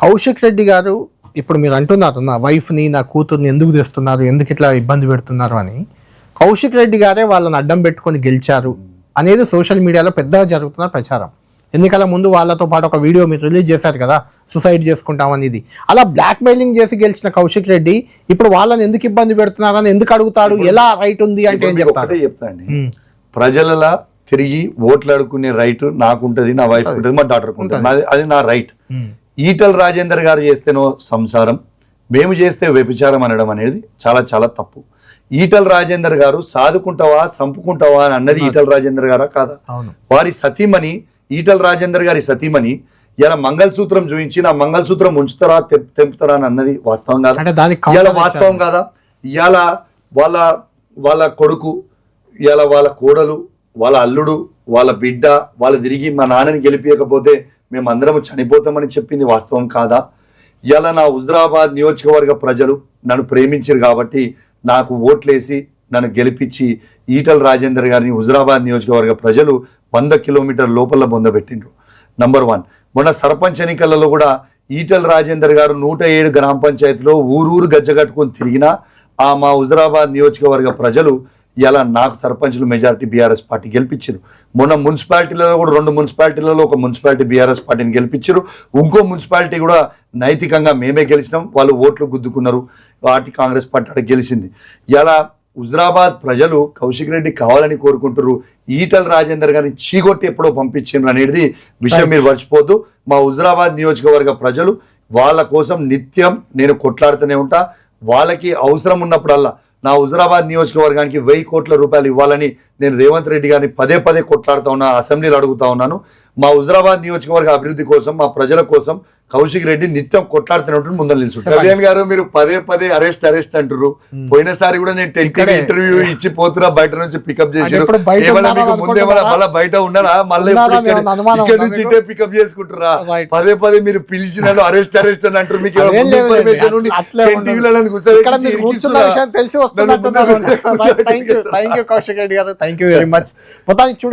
కౌశిక్ రెడ్డి గారు ఇప్పుడు మీరు అంటున్నారు నా వైఫ్ని నా కూతుర్ని ఎందుకు తెస్తున్నారు, ఎందుకు ఇట్లా ఇబ్బంది పెడుతున్నారు అని. కౌశిక్ రెడ్డి గారే వాళ్ళని అడ్డం పెట్టుకొని గెలిచారు అనేది సోషల్ మీడియాలో పెద్దగా జరుగుతున్న ప్రచారం. ఎన్నికల ముందు వాళ్ళతో పాటు ఒక వీడియో మీరు రిలీజ్ చేశారు కదా, సూసైడ్ చేసుకుంటామనేది. అలా బ్లాక్ మెయిలింగ్ చేసి గెలిచిన కౌశిక్ రెడ్డి ఇప్పుడు వాళ్ళని ఎందుకు ఇబ్బంది పెడుతున్నారు అని ఎందుకు అడుగుతాడు? ఎలా రైట్ ఉంది అంటే ఏం చెప్తాడు? చెప్తాండి, ప్రజలలా తిరిగి ఓట్లు అడుక్కునే రైట్ నాకుంటది, నా వైఫ్ ఉంటుంది, మా డాటర్కి ఉంటుంది, అది నా రైట్. ఈటల రాజేందర్ గారు చేస్తేనో సంసారం, మేము చేస్తే వ్యభిచారం అనడం అనేది చాలా చాలా తప్పు. ఈటల రాజేందర్ గారు సాదుకుంటావా సంపుకుంటావా అని అన్నది ఈటల రాజేందర్ గారా కాదా? వారి సతీమణి, ఈటల రాజేందర్ గారి సతీమణి ఇలా మంగళసూత్రం చూపించి నా మంగళసూత్రం ఉంచుతారా తెంపుతారా అని అన్నది వాస్తవం కాదా? ఇలా వాస్తవం కాదా? ఇవాళ వాళ్ళ కొడుకు, ఇవాళ వాళ్ళ కోడలు, వాళ్ళ అల్లుడు, వాళ్ళ బిడ్డ వాళ్ళు తిరిగి మా నాన్నని గెలిపించకపోతే మేము అందరం చనిపోతామని చెప్పింది వాస్తవం కాదా? ఇలా నా హుజురాబాద్ నియోజకవర్గ ప్రజలు నన్ను ప్రేమించారు కాబట్టి నాకు ఓట్లేసి నన్ను గెలిపించి ఈటల రాజేందర్ గారిని హుజురాబాద్ నియోజకవర్గ ప్రజలు 100 కిలోమీటర్ లోపల బొందబెట్టిండ్రు. నంబర్ 1. మొన్న సర్పంచ్ ఎన్నికలలో కూడా ఈటల రాజేందర్ గారు 107 గ్రామ పంచాయతీలో ఊరూరు గజ్జగట్టుకొని తిరిగినా మా హుజురాబాద్ నియోజకవర్గ ప్రజలు ఇలా నాకు సర్పంచ్లు మెజారిటీ బీఆర్ఎస్ పార్టీ గెలిపించారు. మొన్న మున్సిపాలిటీలలో కూడా 2 మున్సిపాలిటీలలో ఒక మున్సిపాలిటీ బీఆర్ఎస్ పార్టీని గెలిపించారు. ఇంకో మున్సిపాలిటీ కూడా నైతికంగా మేమే గెలిచినాం, వాళ్ళు ఓట్లు గుద్దుకున్నారు, వాటి కాంగ్రెస్ పార్టీ గెలిచింది. ఇలా హుజురాబాద్ ప్రజలు కౌశిక్ రెడ్డి కావాలని కోరుకుంటారు, ఈటల రాజేందర్ గారిని చీగొట్టి ఎప్పుడో పంపించారు అనేది విషయం మీరు మర్చిపోద్దు. మా హుజురాబాద్ నియోజకవర్గ ప్రజలు వాళ్ళ కోసం నిత్యం నేను కొట్లాడుతూనే ఉంటా. వాళ్ళకి అవసరం ఉన్నప్పుడల్లా నా హుజురాబాద్ నియోజకవర్గానికి 1000 కోట్ల రూపాయలు ఇవ్వాలని నేను రేవంత్ రెడ్డి గారిని పదే కొట్లాడుతా ఉన్నా, అసెంబ్లీలో అడుగుతా ఉన్నాను. మా హుజురాబాద్ నియోజకవర్గ అభివృద్ధి కోసం, మా ప్రజల కోసం కౌశిక్ రెడ్డి నిత్యం కొట్లాడుతున్నట్టు ముందు నిలుచుంటారు. కళ్యాణ్ గారు మీరు పదే అరెస్ట్ అంటారు. పోయినసారి కూడా నేను 10 ఇంటర్వ్యూ ఇచ్చి పోతున్నా, బయట నుంచి పికప్ చేసారు. ముందేమన్నా బయట ఉన్నారా? మళ్ళీ ఇక్కడ నుంచి ఇటే పికప్ చేసుకుంటారా? పదే మీరు పిలిచినాను అరెస్ట్ అని అంటారు. మీకు కౌశిక్ రెడ్డి గారు థ్యాంక్ యూ వెరీ మచ్. మొత్తానికి చూడాలి.